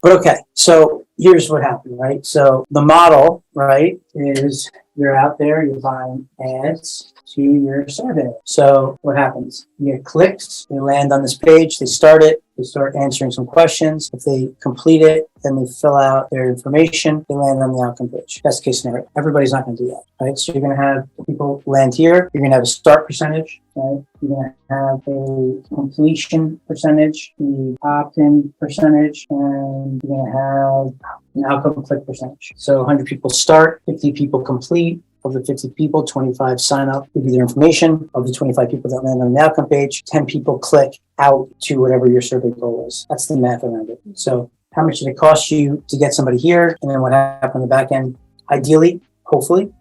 But okay, so here's what happened, right? So the model, right, is you're out there, you're buying ads to your survey. So what happens? You get clicks, they land on this page, they start it, they start answering some questions. If they complete it, then they fill out their information, they land on the outcome page. Best case scenario. Everybody's not going to do that, right? So you're going to have people land here, you're going to have a start percentage, right? You're going to have a completion percentage, the opt-in percentage, and you're going to have an outcome click percentage. So 100 people start, 50 people complete. Of the 50 people, 25 sign up, give you their information. Of the 25 people that land on the outcome page, 10 people click out to whatever your survey goal is. That's the math around it. So how much did it cost you to get somebody here? And then what happened on the back end? Ideally, hopefully,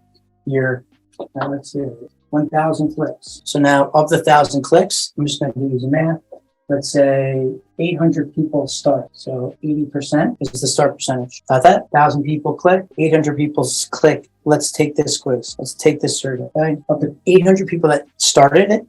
you're, let's see, 1,000 clicks. So now of the 1,000 clicks, I'm just going to do the math. Let's say 800 people start. So 80% is the start percentage. Got that? 1,000 people click, 800 people click. Let's take this quiz. Let's take this survey. Okay? Of the 800 people that started it,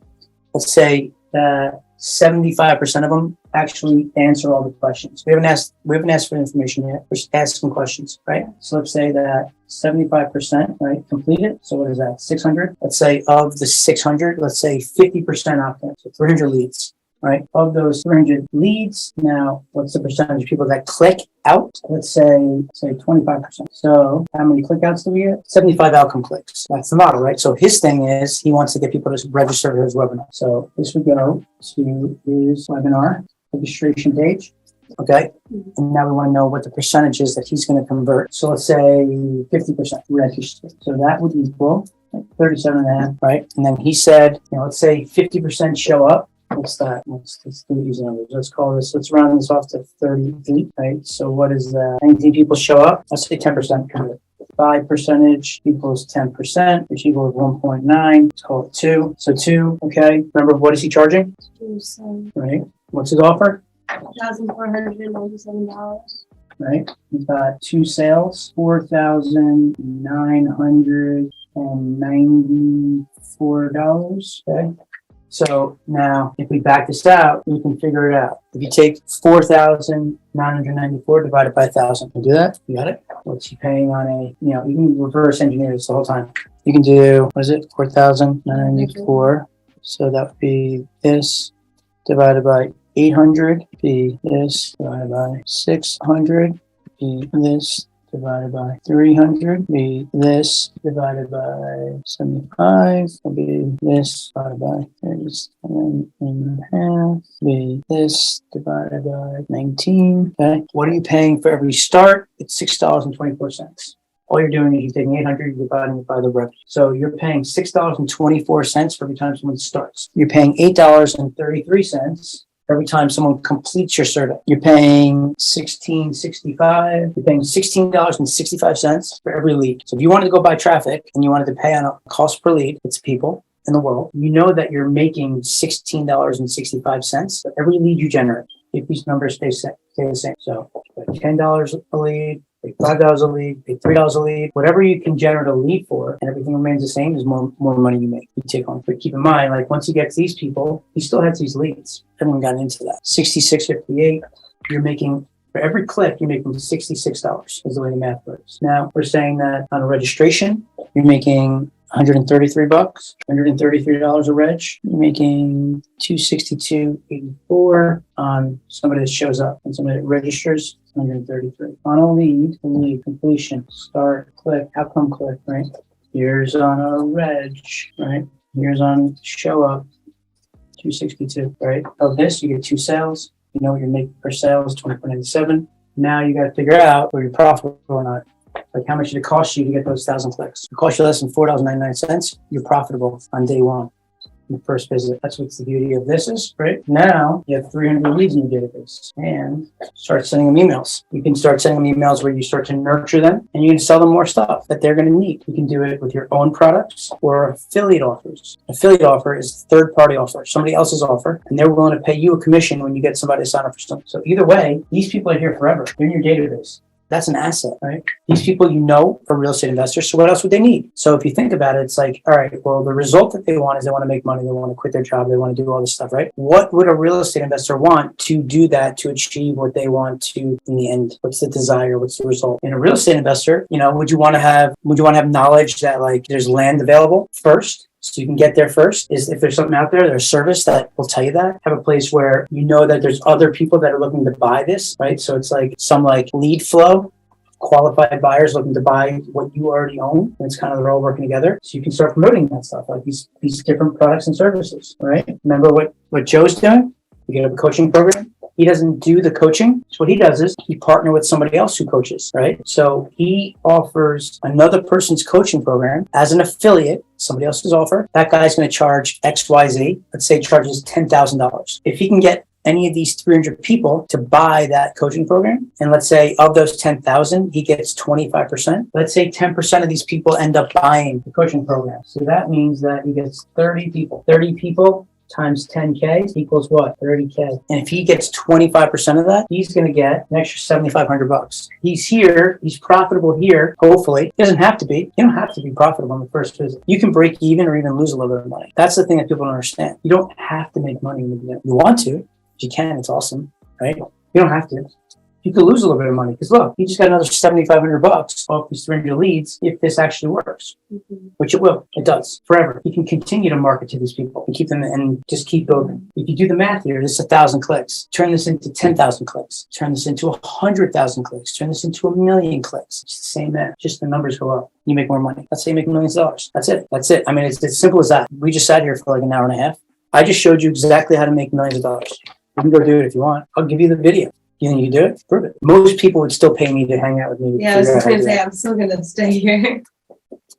let's say 75% of them actually answer all the questions. We haven't asked for information yet. We're just asking questions, right? So let's say that 75%, right, complete it. So what is that? 600. Let's say of the 600, let's say 50% opt-in. So 300 leads. Right, of those 300 leads, now what's the percentage of people that click out? Let's say 25%. So how many clickouts do we get? 75 outcome clicks. That's the model, right? So his thing is he wants to get people to register for his webinar. So this would go to his webinar registration page. Okay, and now we want to know what the percentage is that he's going to convert. So let's say 50% register. So that would equal 37.5, right? And then he said, let's say 50% show up. What's that? Let's do these numbers. Let's round this off to 38, right? So what is that? 19 people show up. Let's say 10% convert. 5% equals 10%, which equals 1.9. Let's call it 2. So 2, okay. Remember, what is he charging? Right. What's his offer? $1,497. Right. We've got 2 sales, $4,994. Okay. So now, if we back this out, we can figure it out. If you take 4,994 divided by 1,000, can you do that? You got it? What's he paying on a, you can reverse engineer this the whole time. You can do, 4,994. So that would be this divided by 800, be this divided by 600, be this divided by 300, be this divided by 75, will be this divided by 37.5, be this divided by 19. Okay, what are you paying for every start? It's $6.24. All you're doing is you're taking 800, you're dividing it by the revenue. So you're paying $6.24 for every time someone starts. You're paying $8.33 every time someone completes your survey. You're paying $16.65. You're paying $16.65 for every lead. So if you wanted to go buy traffic and you wanted to pay on a cost per lead, it's people in the world, you know that you're making $16.65 for every lead you generate if these numbers stay the same. So $10 a lead, pay $5 a lead, pay $3 a lead, whatever you can generate a lead for, and everything remains the same, is more money you make. You take on. But keep in mind, like once he gets these people, he still has these leads. Everyone got into that. $66.58. You're making, for every click, you're making $66 is the way the math works. Now we're saying that on a registration, you're making $133, $133 a reg. You're making $262.84 on somebody that shows up, and somebody that registers, $133. On a lead, completion, start, click, outcome click, right? Here's on a reg, right? Here's on show up, $262, right? Of this, you get 2 sales. You know what you're making per sale is $24.97. Now you got to figure out whether you're profitable or not. Like how much did it cost you to get those 1,000 clicks? It cost you less than $4.99. You're profitable on day one. The first visit. That's what the beauty of this is, right? Now you have 300 leads in your database and start sending them emails. You can start sending them emails where you start to nurture them and you can sell them more stuff that they're going to need. You can do it with your own products or affiliate offers. Affiliate offer is third-party offer, somebody else's offer, and they're willing to pay you a commission when you get somebody to sign up for something. So either way, these people are here forever. They're in your database. That's an asset, right? These people are real estate investors. So what else would they need? So if you think about it, it's like, all right, well, the result that they want is they want to make money. They want to quit their job. They want to do all this stuff, right? What would a real estate investor want to do that, to achieve what they want to in the end? What's the desire? What's the result? In a real estate investor, would you want to have knowledge that like there's land available first? So you can get there first. If there's something out there, there's a service that will tell you that. Have a place where that there's other people that are looking to buy this, right? So it's like some like lead flow, qualified buyers looking to buy what you already own. And it's kind of, they're all working together. So you can start promoting that stuff, like these different products and services, right? Remember what Joe's doing? You get a coaching program. He doesn't do the coaching. So what he does is he partners with somebody else who coaches, right? So he offers another person's coaching program as an affiliate, somebody else's offer. That guy's going to charge XYZ. Let's say he charges $10,000. If he can get any of these 300 people to buy that coaching program, and let's say of those 10,000, he gets 25%. Let's say 10% of these people end up buying the coaching program. So that means that he gets 30 people. 30 people times 10K equals what? 30K. And if he gets 25% of that, he's going to get an extra $7,500. He's here. He's profitable here. Hopefully, he doesn't have to be. You don't have to be profitable on the first visit. You can break even or even lose a little bit of money. That's the thing that people don't understand. You don't have to make money in the beginning. You want to. If you can, it's awesome, right? You don't have to. You could lose a little bit of money because look, you just got another $7,500 off these 300 leads if this actually works, which it will. It does forever. You can continue to market to these people and keep them and just keep building. If you do the math here, this is 1,000 clicks. Turn this into 10,000 clicks. Turn this into 100,000 clicks. Turn this into 1,000,000 clicks. It's the same math. Just the numbers go up. You make more money. Let's say you make millions of dollars. That's it. That's it. I mean, it's as simple as that. We just sat here for like an hour and a half. I just showed you exactly how to make millions of dollars. You can go do it if you want. I'll give you the video. You think you can do it? Prove it. Most people would still pay me to hang out with me. Yeah, I was just going to say, I'm still going to stay here.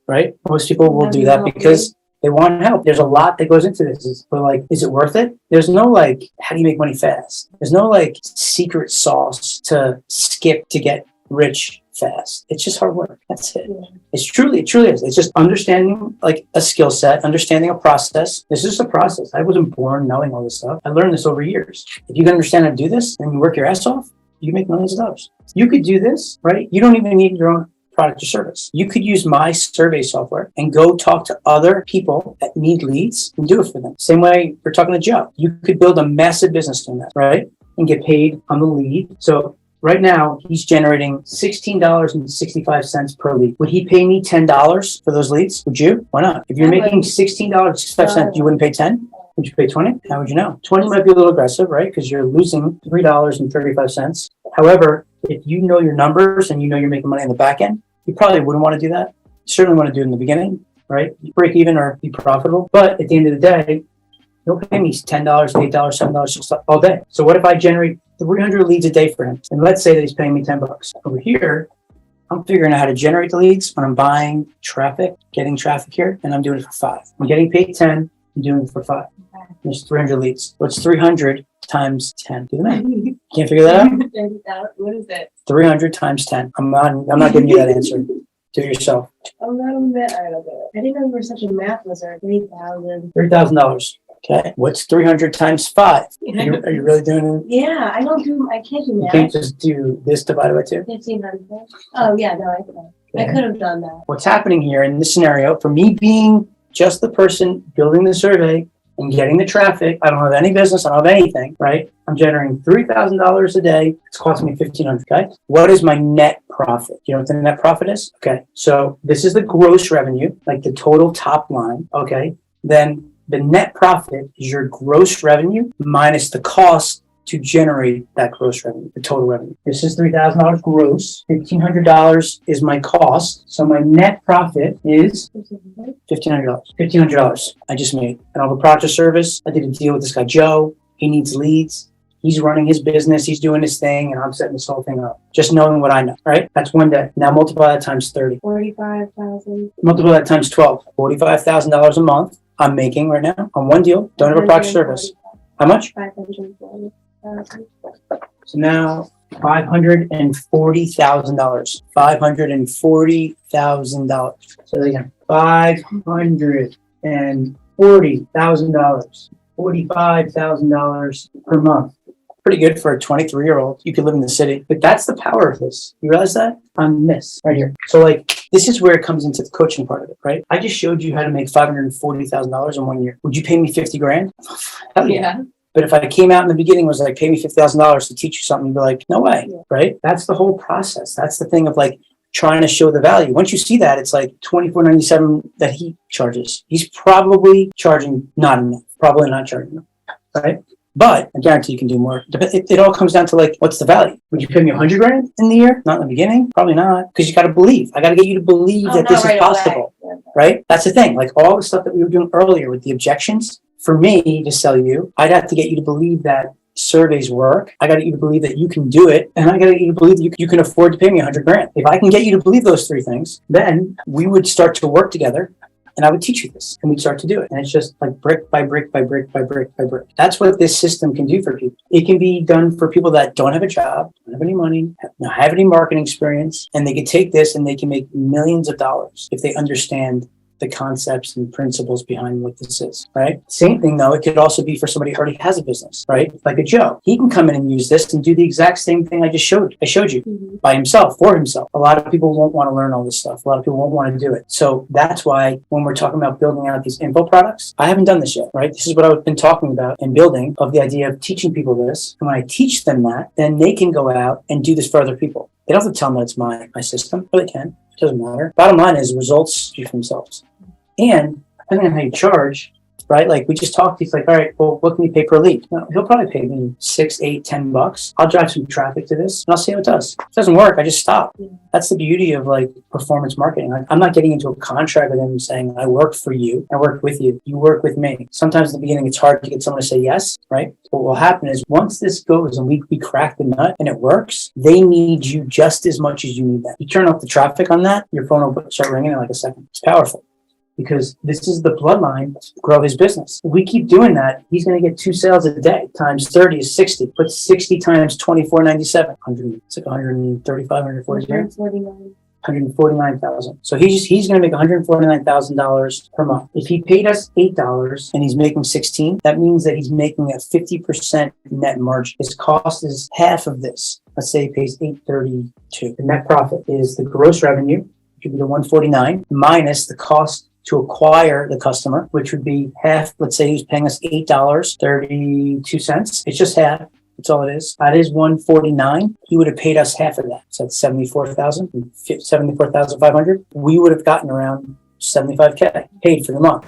Right? Most people will do that because they want help. There's a lot that goes into this. But like, is it worth it? There's no like, how do you make money fast? There's no like secret sauce to skip to get rich fast. It's just hard work. That's it. Yeah. It truly is. It's just understanding like a skill set, understanding a process. This is a process. I wasn't born knowing all this stuff. I learned this over years. If you can understand how to do this and you work your ass off, you make millions of dollars. You could do this, right? You don't even need your own product or service. You could use my survey software and go talk to other people that need leads and do it for them. Same way you're talking to Joe. You could build a massive business doing that, right? And get paid on the lead. So right now, he's generating $16.65 per lead. Would he pay me $10 for those leads? Would you? Why not? If you're making $16.65, you wouldn't pay 10? Would you pay 20? How would you know? 20 might be a little aggressive, right? Because you're losing $3.35. However, if you know your numbers and you know you're making money on the back end, you probably wouldn't want to do that. You certainly want to do it in the beginning, right? You break even or be profitable. But at the end of the day, he'll pay me $10, $8, $7, $6 all day. So what if I generate 300 leads a day for him? And let's say that he's paying me $10. Over here, I'm figuring out how to generate the leads when I'm buying traffic, getting traffic here, and I'm doing it for $5. I'm getting paid $10, I'm doing it for $5. There's 300 leads. What's 300 times 10? Do the math. Can't figure that out? What is it? 300 times 10. I'm not giving you that answer. Do it yourself. I'm not a math. I don't get it. I didn't know you were such a math wizard. $3,000. $3,000. Okay. What's 300 times 5? Are you really doing it? Yeah, I can't do math. You can't just do this divided by 2? 1,500. Oh, yeah, no, I could have done that. What's happening here in this scenario, for me being just the person building the survey and getting the traffic, I don't have any business, I don't have anything, right? I'm generating $3,000 a day. It's costing me $1,500, okay? What is my net profit? You know what the net profit is? Okay, so this is the gross revenue, like the total top line, okay? Then the net profit is your gross revenue minus the cost to generate that gross revenue, the total revenue. This is $3,000 gross. $1,500 is my cost. So my net profit is $1,500. $1,500 I just made. And all the product or service, I did a deal with this guy, Joe. He needs leads. He's running his business. He's doing his thing. And I'm setting this whole thing up. Just knowing what I know, right? That's one day. Now multiply that times 30. 45,000. Multiply that times 12. $45,000 a month I'm making right now on one deal. Don't have a product or service. How much? 540,000. So now $540,000. $540,000. So again, $540,000. $45,000 per month. Pretty good for a 23-year-old. You could live in the city. But that's the power of this. You realize that? On this right here. So like, this is where it comes into the coaching part of it, right? I just showed you how to make $540,000 in 1 year. Would you pay me 50 grand? Hell yeah. But if I came out in the beginning and was like, pay me $50,000 to teach you something, you'd be like, no way, right? That's the whole process. That's the thing of like trying to show the value. Once you see that, it's like $24.97 that he charges. He's probably charging not enough, probably not charging enough, right? But I guarantee you can do more. It all comes down to like, what's the value? Would you pay me 100 grand in the year? Not in the beginning? Probably not. Because you got to believe. I got to get you to believe that this is possible, right? That's the thing. Like all the stuff that we were doing earlier with the objections, for me to sell you, I'd have to get you to believe that surveys work. I got to get you to believe that you can do it. And I got to get you to believe that you can afford to pay me 100 grand. If I can get you to believe those three things, then we would start to work together. And I would teach you this and we'd start to do it. And it's just like brick by brick by brick by brick by brick. That's what this system can do for people. It can be done for people that don't have a job, don't have any money, don't have any marketing experience. And they can take this and they can make millions of dollars if they understand the concepts and principles behind what this is, right? Same thing though, it could also be for somebody who already has a business, right? Like a Joe. He can come in and use this and do the exact same thing I showed you by himself, for himself. A lot of people won't want to learn all this stuff. A lot of people won't want to do it. So that's why when we're talking about building out these info products, I haven't done this yet, right? This is what I've been talking about and building of the idea of teaching people this. And when I teach them that, then they can go out and do this for other people. They don't have to tell them that it's my system, but they can. It doesn't matter. Bottom line is results speak for themselves. And depending on how you charge, right? Like we just talked, he's like, all right, well, what can you pay per lead? No, he'll probably pay me $6, $8, $10. I'll drive some traffic to this and I'll see how it does. If it doesn't work, I just stop. That's the beauty of like performance marketing. Like, I'm not getting into a contract with him saying, I work for you, I work with you, you work with me. Sometimes in the beginning, it's hard to get someone to say yes, right? What will happen is once this goes and we crack the nut and it works, they need you just as much as you need them. You turn off the traffic on that, your phone will start ringing in like a second. It's powerful. Because this is the bloodline to grow his business. If we keep doing that, he's going to get 2 sales a day. Times 30 is 60. Put 60 times 24.97. It's like 135, 140 grand. 149,000. So he's going to make $149,000 per month. If he paid us $8 and he's making 16, that means that he's making a 50% net margin. His cost is half of this. Let's say he pays $832. The net profit is the gross revenue, which would be the 149, minus the cost to acquire the customer, which would be half. Let's say he's paying us $8.32. It's just half. That's all it is. That is 149. He would have paid us half of that. So that's 74,500. We would have gotten around 75K paid for the month.